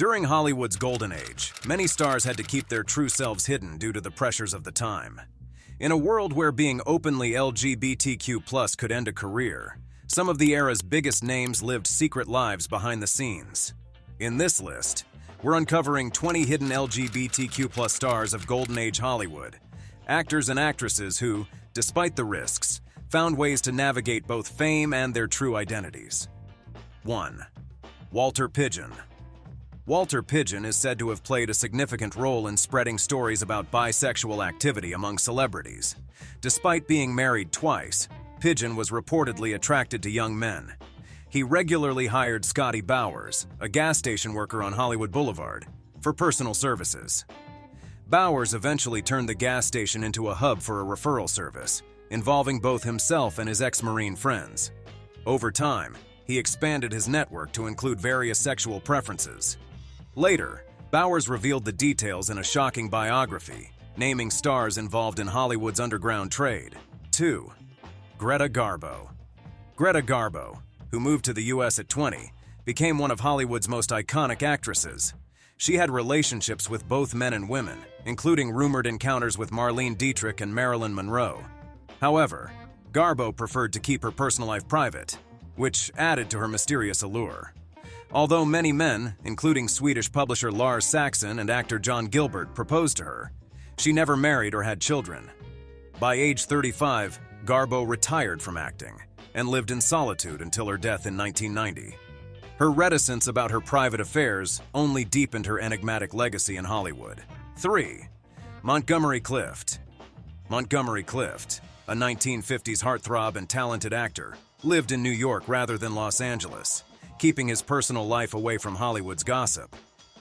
During Hollywood's golden age, many stars had to keep their true selves hidden due to the pressures of the time. In a world where being openly LGBTQ+ could end a career, some of the era's biggest names lived secret lives behind the scenes. In this list, we're uncovering 20 hidden LGBTQ+ stars of golden age Hollywood, actors and actresses who, despite the risks, found ways to navigate both fame and their true identities. 1. Walter Pidgeon. Walter Pidgeon is said to have played a significant role in spreading stories about bisexual activity among celebrities. Despite being married twice, Pidgeon was reportedly attracted to young men. He regularly hired Scotty Bowers, a gas station worker on Hollywood Boulevard, for personal services. Bowers eventually turned the gas station into a hub for a referral service, involving both himself and his ex-Marine friends. Over time, he expanded his network to include various sexual preferences. Later, Bowers revealed the details in a shocking biography, naming stars involved in Hollywood's underground trade. 2. Greta Garbo. Greta Garbo, who moved to the US at 20, became one of Hollywood's most iconic actresses. She had relationships with both men and women, including rumored encounters with Marlene Dietrich and Marilyn Monroe. However, Garbo preferred to keep her personal life private, which added to her mysterious allure. Although many men, including Swedish publisher Lars Saxon and actor John Gilbert, proposed to her, she never married or had children. By age 35, Garbo retired from acting and lived in solitude until her death in 1990. Her reticence about her private affairs only deepened her enigmatic legacy in Hollywood. 3. Montgomery Clift. Montgomery Clift, a 1950s heartthrob and talented actor, lived in New York rather than Los Angeles, keeping his personal life away from Hollywood's gossip.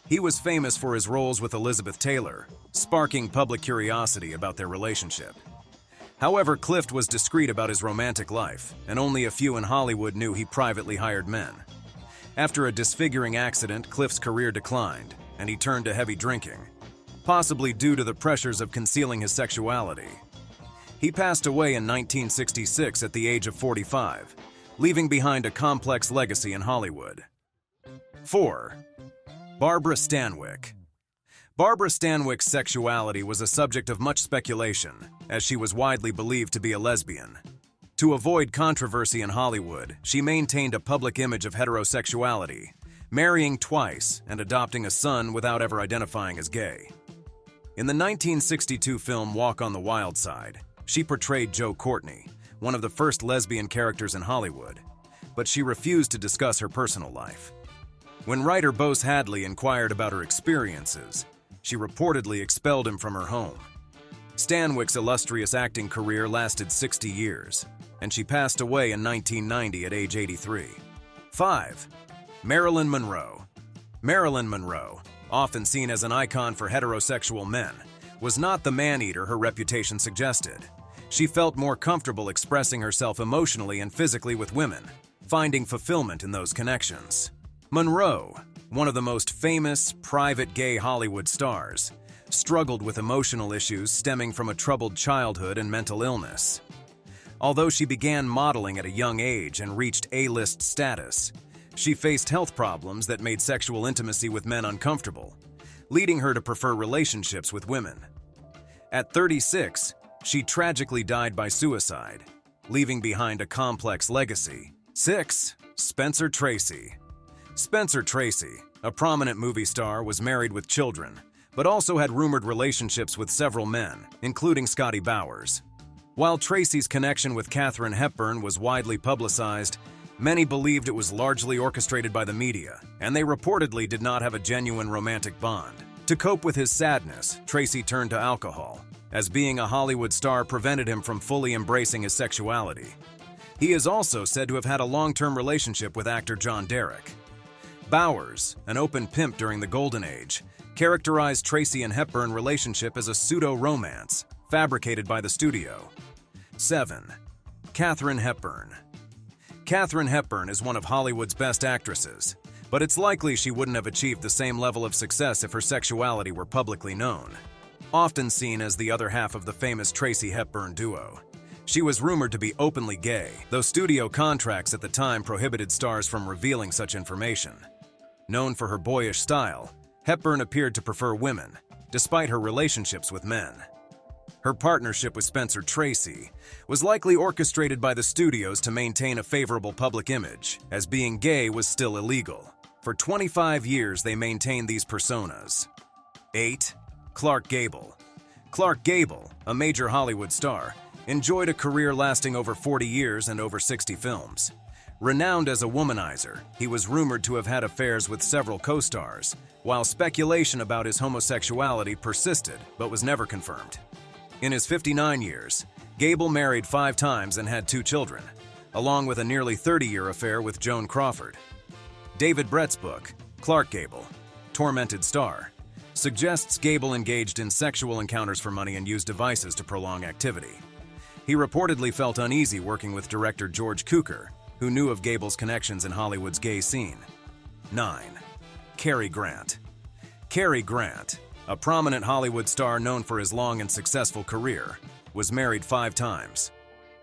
He was famous for his roles with Elizabeth Taylor, sparking public curiosity about their relationship. However, Clift was discreet about his romantic life, and only a few in Hollywood knew he privately hired men. After a disfiguring accident, Clift's career declined, and he turned to heavy drinking, possibly due to the pressures of concealing his sexuality. He passed away in 1966 at the age of 45, leaving behind a complex legacy in Hollywood. 4. Barbara Stanwyck. Barbara Stanwyck's sexuality was a subject of much speculation, as she was widely believed to be a lesbian. To avoid controversy in Hollywood, she maintained a public image of heterosexuality, marrying twice and adopting a son without ever identifying as gay. In the 1962 film Walk on the Wild Side, she portrayed Jo Courtney, one of the first lesbian characters in Hollywood, but she refused to discuss her personal life. When writer Bose Hadley inquired about her experiences, she reportedly expelled him from her home. Stanwyck's illustrious acting career lasted 60 years, and she passed away in 1990 at age 83. 5. Marilyn Monroe. Marilyn Monroe, often seen as an icon for heterosexual men, was not the man-eater her reputation suggested. She felt more comfortable expressing herself emotionally and physically with women, finding fulfillment in those connections. Monroe, one of the most famous, private gay Hollywood stars, struggled with emotional issues stemming from a troubled childhood and mental illness. Although she began modeling at a young age and reached A-list status, she faced health problems that made sexual intimacy with men uncomfortable, leading her to prefer relationships with women. At 36, she tragically died by suicide, leaving behind a complex legacy. 6. Spencer Tracy. Spencer Tracy, a prominent movie star, was married with children, but also had rumored relationships with several men, including Scotty Bowers. While Tracy's connection with Katharine Hepburn was widely publicized, many believed it was largely orchestrated by the media, and they reportedly did not have a genuine romantic bond. To cope with his sadness, Tracy turned to alcohol, as being a Hollywood star prevented him from fully embracing his sexuality. He is also said to have had a long-term relationship with actor John Derek. Bowers, an open pimp during the Golden Age, characterized Tracy and Hepburn relationship as a pseudo-romance, fabricated by the studio. 7. Katharine Hepburn. Katharine Hepburn is one of Hollywood's best actresses, but it's likely she wouldn't have achieved the same level of success if her sexuality were publicly known. Often seen as the other half of the famous Tracy Hepburn duo, she was rumored to be openly gay, though studio contracts at the time prohibited stars from revealing such information. Known for her boyish style, Hepburn appeared to prefer women, despite her relationships with men. Her partnership with Spencer Tracy was likely orchestrated by the studios to maintain a favorable public image, as being gay was still illegal. For 25 years, they maintained these personas. 8. Clark Gable. Clark Gable, a major Hollywood star, enjoyed a career lasting over 40 years and over 60 films. Renowned as a womanizer, he was rumored to have had affairs with several co-stars, while speculation about his homosexuality persisted but was never confirmed. In his 59 years, Gable married 5 times and had 2 children, along with a nearly 30-year affair with Joan Crawford. David Brett's book, Clark Gable, Tormented Star, suggests Gable engaged in sexual encounters for money and used devices to prolong activity. He reportedly felt uneasy working with director George Cukor, who knew of Gable's connections in Hollywood's gay scene. 9. Cary Grant. Cary Grant, a prominent Hollywood star known for his long and successful career, was married 5 times.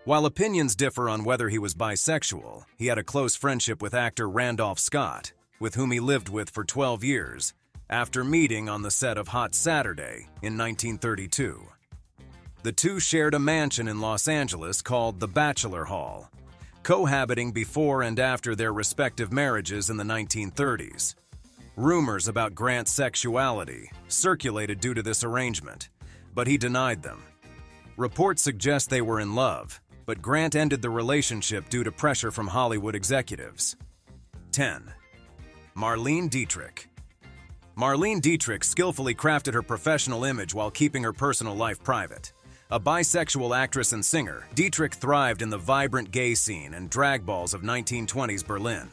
While opinions differ on whether he was bisexual, he had a close friendship with actor Randolph Scott, with whom he lived with for 12 years, after meeting on the set of Hot Saturday in 1932. The two shared a mansion in Los Angeles called the Bachelor Hall, cohabiting before and after their respective marriages in the 1930s. Rumors about Grant's sexuality circulated due to this arrangement, but he denied them. Reports suggest they were in love, but Grant ended the relationship due to pressure from Hollywood executives. 10. Marlene Dietrich. Marlene Dietrich skillfully crafted her professional image while keeping her personal life private. A bisexual actress and singer, Dietrich thrived in the vibrant gay scene and drag balls of 1920s Berlin.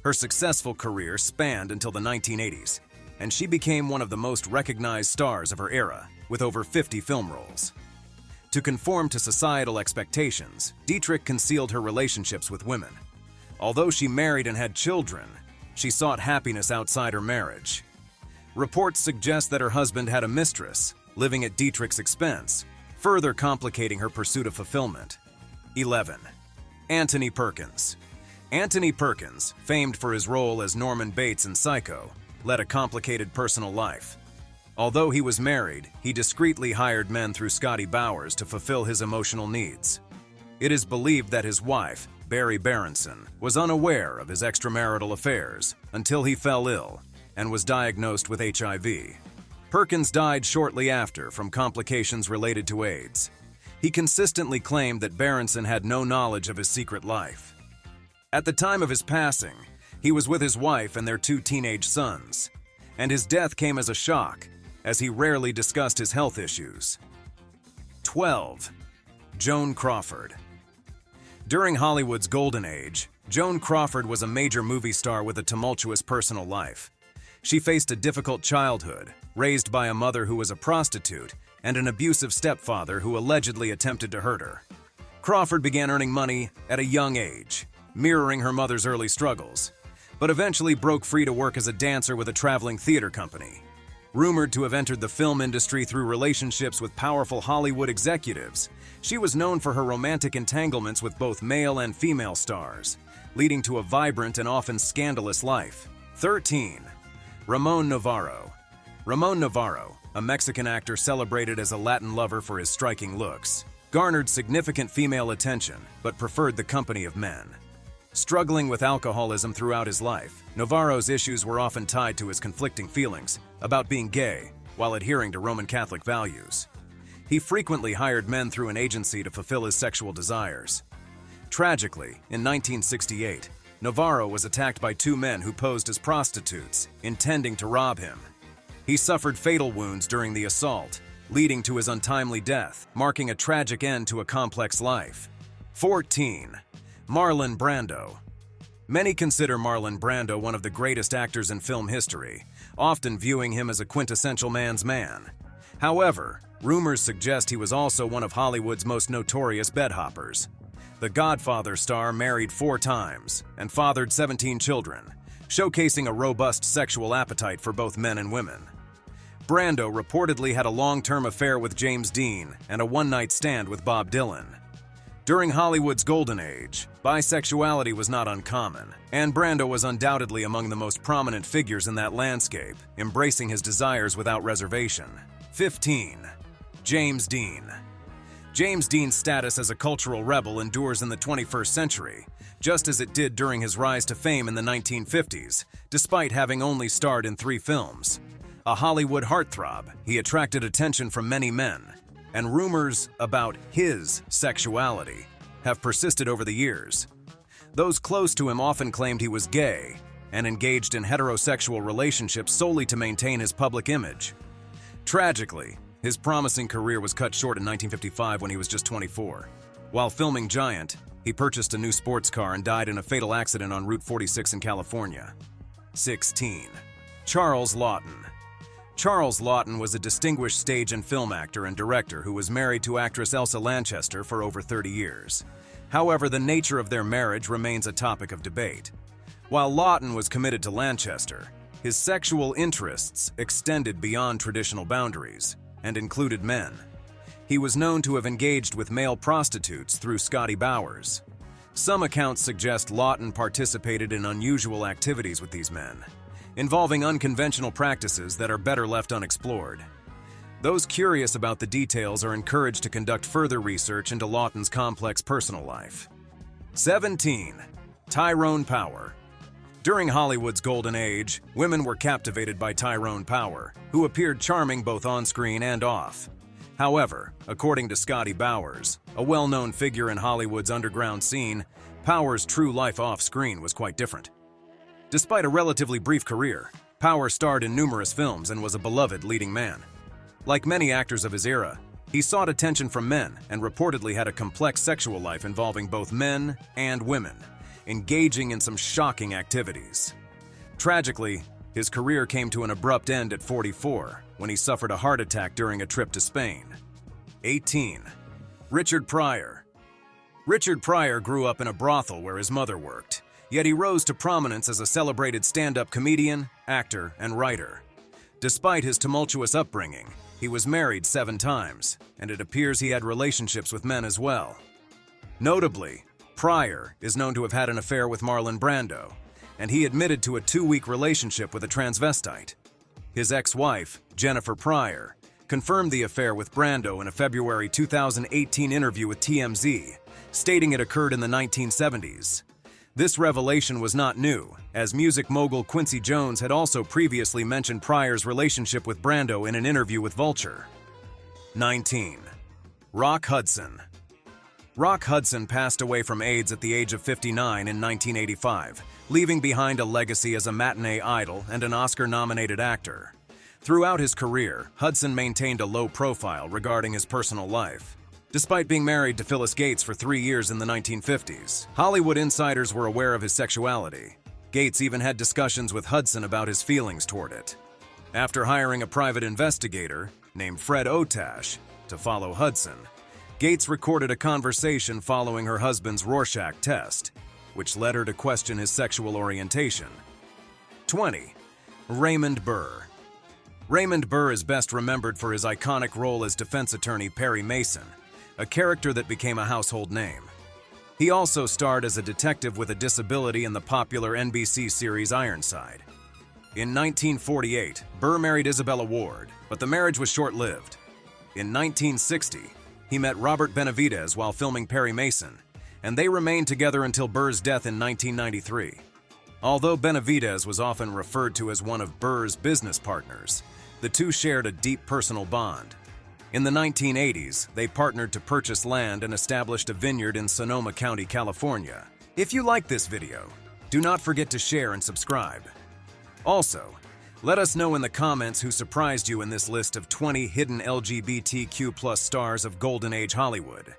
Her successful career spanned until the 1980s, and she became one of the most recognized stars of her era, with over 50 film roles. To conform to societal expectations, Dietrich concealed her relationships with women. Although she married and had children, she sought happiness outside her marriage. Reports suggest that her husband had a mistress, living at Dietrich's expense, further complicating her pursuit of fulfillment. 11. Anthony Perkins. Anthony Perkins, famed for his role as Norman Bates in Psycho, led a complicated personal life. Although he was married, he discreetly hired men through Scotty Bowers to fulfill his emotional needs. It is believed that his wife, Barry Berenson, was unaware of his extramarital affairs until he fell ill and was diagnosed with HIV. Perkins died shortly after from complications related to AIDS. He consistently claimed that Berenson had no knowledge of his secret life. At the time of his passing, he was with his wife and their 2 teenage sons, and his death came as a shock, as he rarely discussed his health issues. 12. Joan Crawford. During Hollywood's golden age, Joan Crawford was a major movie star with a tumultuous personal life. She faced a difficult childhood, raised by a mother who was a prostitute and an abusive stepfather who allegedly attempted to hurt her. Crawford began earning money at a young age, mirroring her mother's early struggles, but eventually broke free to work as a dancer with a traveling theater company. Rumored to have entered the film industry through relationships with powerful Hollywood executives, she was known for her romantic entanglements with both male and female stars, leading to a vibrant and often scandalous life. 13. Ramon Novarro. Ramon Novarro, a Mexican actor celebrated as a Latin lover for his striking looks, garnered significant female attention but preferred the company of men. Struggling with alcoholism throughout his life, Novarro's issues were often tied to his conflicting feelings about being gay while adhering to Roman Catholic values. He frequently hired men through an agency to fulfill his sexual desires. Tragically, in 1968, Novarro was attacked by 2 men who posed as prostitutes, intending to rob him. He suffered fatal wounds during the assault, leading to his untimely death, marking a tragic end to a complex life. 14. Marlon Brando. Many consider Marlon Brando one of the greatest actors in film history, often viewing him as a quintessential man's man. However, rumors suggest he was also one of Hollywood's most notorious bedhoppers. The Godfather star married 4 times and fathered 17 children, showcasing a robust sexual appetite for both men and women. Brando reportedly had a long-term affair with James Dean and a one-night stand with Bob Dylan. During Hollywood's golden age, bisexuality was not uncommon, and Brando was undoubtedly among the most prominent figures in that landscape, embracing his desires without reservation. 15. James Dean. James Dean's status as a cultural rebel endures in the 21st century, just as it did during his rise to fame in the 1950s, despite having only starred in 3 films. A Hollywood heartthrob, he attracted attention from many men, and rumors about his sexuality have persisted over the years. Those close to him often claimed he was gay and engaged in heterosexual relationships solely to maintain his public image. Tragically, his promising career was cut short in 1955 when he was just 24. While filming Giant, he purchased a new sports car and died in a fatal accident on Route 46 in California. 16. Charles Laughton. Charles Laughton was a distinguished stage and film actor and director who was married to actress Elsa Lanchester for over 30 years. However, the nature of their marriage remains a topic of debate. While Laughton was committed to Lanchester, his sexual interests extended beyond traditional boundaries and included men. He was known to have engaged with male prostitutes through Scotty Bowers. Some accounts suggest Laughton participated in unusual activities with these men, involving unconventional practices that are better left unexplored. Those curious about the details are encouraged to conduct further research into Laughton's complex personal life. 17. Tyrone Power. During Hollywood's golden age, women were captivated by Tyrone Power, who appeared charming both on-screen and off. However, according to Scotty Bowers, a well-known figure in Hollywood's underground scene, Power's true life off-screen was quite different. Despite a relatively brief career, Power starred in numerous films and was a beloved leading man. Like many actors of his era, he sought attention from men and reportedly had a complex sexual life involving both men and women, engaging in some shocking activities. Tragically, his career came to an abrupt end at 44 when he suffered a heart attack during a trip to Spain. 18. Richard Pryor. Richard Pryor grew up in a brothel where his mother worked, yet he rose to prominence as a celebrated stand-up comedian, actor, and writer. Despite his tumultuous upbringing, he was married 7 times, and it appears he had relationships with men as well. Notably, Pryor is known to have had an affair with Marlon Brando, and he admitted to a 2-week relationship with a transvestite. His ex-wife, Jennifer Pryor, confirmed the affair with Brando in a February 2018 interview with TMZ, stating it occurred in the 1970s. This revelation was not new, as music mogul Quincy Jones had also previously mentioned Pryor's relationship with Brando in an interview with Vulture. 19. Rock Hudson. Rock Hudson passed away from AIDS at the age of 59 in 1985, leaving behind a legacy as a matinee idol and an Oscar-nominated actor. Throughout his career, Hudson maintained a low profile regarding his personal life. Despite being married to Phyllis Gates for 3 years in the 1950s, Hollywood insiders were aware of his sexuality. Gates even had discussions with Hudson about his feelings toward it. After hiring a private investigator, named Fred Otash, to follow Hudson, Gates recorded a conversation following her husband's Rorschach test, which led her to question his sexual orientation. 20. Raymond Burr. Raymond Burr is best remembered for his iconic role as defense attorney Perry Mason, a character that became a household name. He also starred as a detective with a disability in the popular NBC series Ironside. In 1948, Burr married Isabella Ward, but the marriage was short-lived. In 1960, he met Robert Benavidez while filming Perry Mason, and they remained together until Burr's death in 1993. Although Benavidez was often referred to as one of Burr's business partners, the two shared a deep personal bond. In the 1980s, they partnered to purchase land and established a vineyard in Sonoma County, California. If you like this video, do not forget to share and subscribe. Also, let us know in the comments who surprised you in this list of 20 hidden LGBTQ+ stars of Golden Age Hollywood.